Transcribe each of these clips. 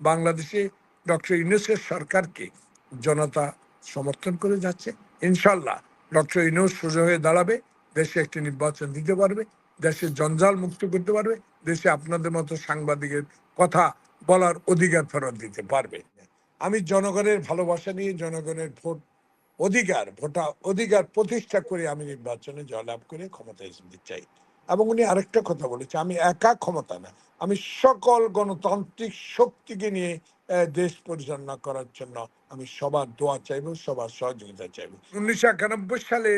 বাংলাদেশে ডক্টর ইউনূসের সরকারকে জনতা সমর্থন করে যাচ্ছে। ইনশাল্লাহ ডক্টর ইউনূস সোজা হয়ে দাঁড়াবে, দেশে একটি নির্বাচন দিতে পারবে, দেশে জঞ্জাল মুক্ত করতে পারবে, দেশে আপনাদের মতো সাংবাদিকের কথা বলার অধিকার ফেরত দিতে পারবে। আমি জনগণের ভালোবাসা নিয়ে জনগণের অধিকার প্রতিষ্ঠা করে আমি নির্বাচনে জয়লাভ করে ক্ষমতায় যেতে চাই। এবং উনি আরেকটা কথা বলেছে, আমি একা ক্ষমতা না, আমি সকল গণতান্ত্রিক শক্তিকে নিয়ে দেশ পরিচালনা করার জন্য আমি সবার দোয়া চাইব, সবার সহযোগিতা চাইব। 1991 সালে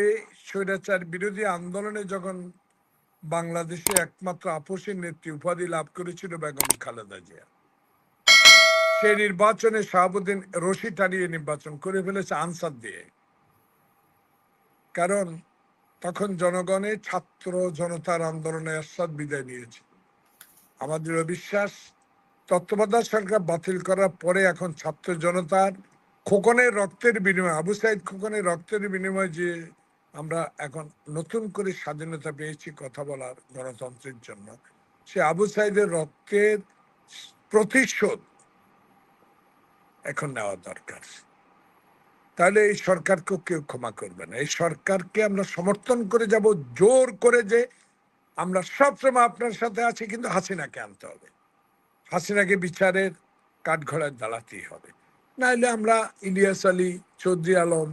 স্বৈরাচার বিরোধী আন্দোলনে যখন বাংলাদেশে একমাত্র আপসের নেত্রী উপাধি লাভ করেছিল বেগম খালেদা জিয়া, সেই নির্বাচনে শাহাবুদ্দিন রশি টানিয়ে নির্বাচন করে ফেলেছে আনসার দিয়ে। কারণ তখন জনগণের ছাত্র জনতার আন্দোলনে এরশাদ বিদায় নিয়েছে। আমাদের অবিশ্বাস তত্ত্বাবধায়ক সরকার বাতিল করার পরে এখন ছাত্র জনতার খোকনের রক্তের বিনিময়ে, আবু সাইদ খোকনের রক্তের বিনিময়ে যে আমরা এখন নতুন করে স্বাধীনতা পেয়েছি কথা বলার গণতন্ত্রের জন্য, সে আবু সাইদের রক্তের প্রতিশোধ এখন নেওয়া দরকার। তাহলে এই সরকারকেও কেউ ক্ষমা করবে না। এই সরকারকে আমরা সমর্থন করে যাব জোর করে, যে আমরা সবসময় আপনার সাথে আছি, কিন্তু হাসিনাকে আনতে হবে, হাসিনাকে বিচারের কাঠগড়ায় দাঁড়াতেই হবে। নাইলে আমরা ইলিয়াস আলী, চৌধুরী আলম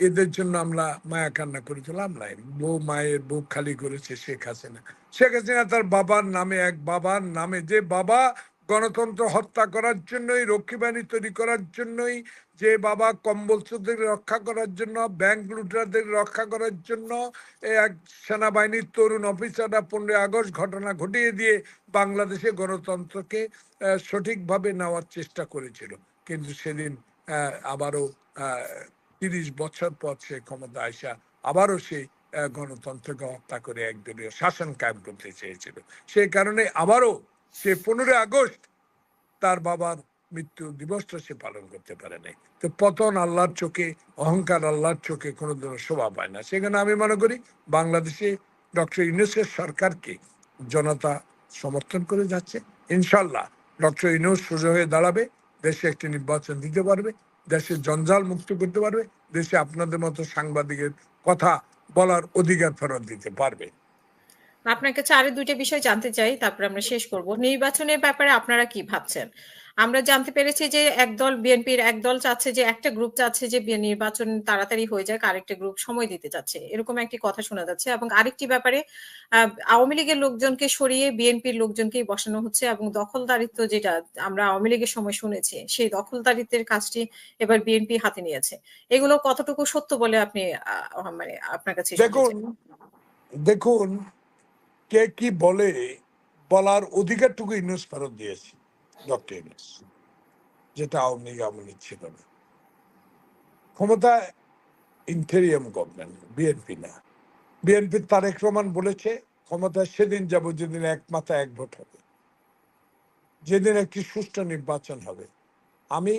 এদের জন্য আমরা মায়া কান্না করে চলাম নাই। বউ মায়ের বুক খালি করেছে শেখ হাসিনা। শেখ হাসিনা তার বাবার নামে, এক বাবার নামে, যে বাবা গণতন্ত্র হত্যা করার জন্যই, রক্ষী বাহিনী তৈরি করার জন্যই, যে বাবা কম্বলচোরদের রক্ষা করার জন্য, ব্যাংক লুটারদের রক্ষা করার জন্য এক সেনাবাহিনীর তরুণ অফিসাররা 15 আগস্ট ঘটনা ঘটিয়ে দিয়ে বাংলাদেশে গণতন্ত্রকে সঠিকভাবে নেওয়ার চেষ্টা করেছিল। কিন্তু সেদিন আবারও 30 বছর পর সে ক্ষমতা আসা আবারও সেই গণতন্ত্রকে হত্যা করে একদলীয় শাসন কায়েম করতে চেয়েছিল। সেই কারণে আবারও সে 15 আগস্ট তার বাবার মৃত্যু দিবসটা সে পালন করতে পারে নাই। তো পতন আল্লাহর চোখে, অহংকার আল্লাহর চোখে কোনোদিনও শোভা পায় না। সেখানে আমি মনে করি বাংলাদেশে ডক্টর ইউনূসের সরকারকে জনতা সমর্থন করে যাচ্ছে। ইনশাল্লাহ ডক্টর ইউনূস সোজা হয়ে দাঁড়াবে, দেশে একটি নির্বাচন দিতে পারবে, দেশে জঞ্জাল মুক্ত করতে পারবে, দেশে আপনাদের মতো সাংবাদিকের কথা বলার অধিকার ফেরত দিতে পারবে। আপনার কাছে আরো 2টা বিষয় জানতে চাই, তারপরে আমরা শেষ করব। নির্বাচনের ব্যাপারে আপনারা কি ভাবছেন? আমরা জানতে পেরেছি যে বিএনপির একদল চাচ্ছে, যে একটা গ্রুপ চাচ্ছে যে নির্বাচন তাড়াতাড়ি হয়ে যাক, আরেকটা গ্রুপ সময় দিতে চাচ্ছে, এরকম একটি কথা শোনা যাচ্ছে। এবং আরেকটি ব্যাপারে আওয়ামী লীগের লোকজনকে সরিয়ে বিএনপির লোকজনকেই বসানো হচ্ছে, এবং দখলদারিত্ব, যেটা আমরা আওয়ামী লীগের সময় শুনেছি, সেই দখলদারিত্বের কাজটি এবার বিএনপি হাতে নিয়েছে। এগুলো কতটুকু সত্য বলে আপনি মানে আপনার কাছে? দেখুন কে কি বলে, বলার অধিকারটুকু ইউনূস ফেরত দিয়েছে ডক্টর ইউনূস, যেটা আওয়ামী লীগ ছিল না। ক্ষমতা ইন্টেরিয়াম গভর্নমেন্ট, বিএনপি না। বিএনপি তারেক রহমান বলেছে ক্ষমতা সেদিন যাব যেদিন এক মাথা এক ভোট হবে, যেদিন একটি সুষ্ঠু নির্বাচন হবে। আমি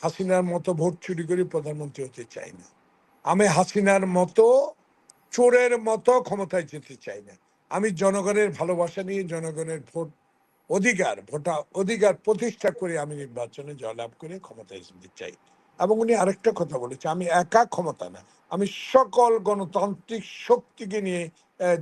হাসিনার মতো ভোট চুরি করে প্রধানমন্ত্রী হতে চাই না। আমি হাসিনার মতো চোরের মতো ক্ষমতায় যেতে চাই না। আমি জনগণের ভালোবাসা নিয়ে জনগণের অধিকার প্রতিষ্ঠা করে আমি নির্বাচনে জয়লাভ করে ক্ষমতায় যেতে চাই। এবং উনি আরেকটা কথা বলেছে, আমি একা ক্ষমতা না, আমি সকল গণতান্ত্রিক শক্তিকে নিয়ে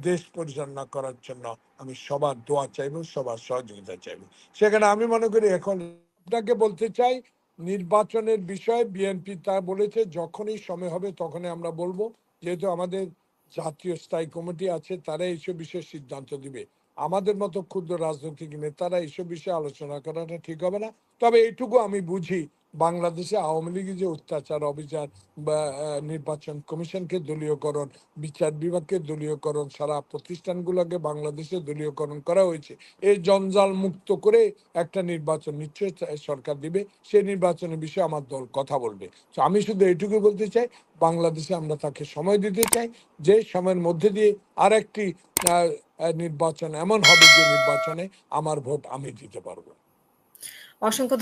দেশ পরিচালনা করার জন্য আমি সবার দোয়া চাইব, সবার সহযোগিতা চাইব। সেখানে আমি মনে করি এখন আপনাকে বলতে চাই, নির্বাচনের বিষয়ে বিএনপি তা বলেছে যখনই সময় হবে তখনই আমরা বলবো, যেহেতু আমাদের জাতীয় স্থায়ী কমিটি আছে, তারা এইসব বিষয়ে সিদ্ধান্ত দিবে। আমাদের মতো ক্ষুদ্র রাজনৈতিক নেতারা এইসব বিষয়ে আলোচনা করাটা ঠিক হবে না। তবে এইটুকু আমি বুঝি, বাংলাদেশে আওয়ামী লীগের যে অত্যাচার অবিচার বা নির্বাচন কমিশনকে দলীয়করণ, বিচার বিভাগকে দলীয়করণ, সারা প্রতিষ্ঠানগুলোকে বাংলাদেশে দলীয়করণ করা হয়েছে। এই জঞ্জাল মুক্ত করে একটা নির্বাচন নিশ্চয়ই সরকার দিবে। সেই নির্বাচনের বিষয়ে আমার দল কথা বলবে। তো আমি শুধু এইটুকু বলতে চাই, বাংলাদেশে আমরা তাকে সময় দিতে চাই, যে সময়ের মধ্যে দিয়ে আরেকটি নির্বাচন এমন হবে যে নির্বাচনে আমার ভোট আমি দিতে পারবো। অসংখ্য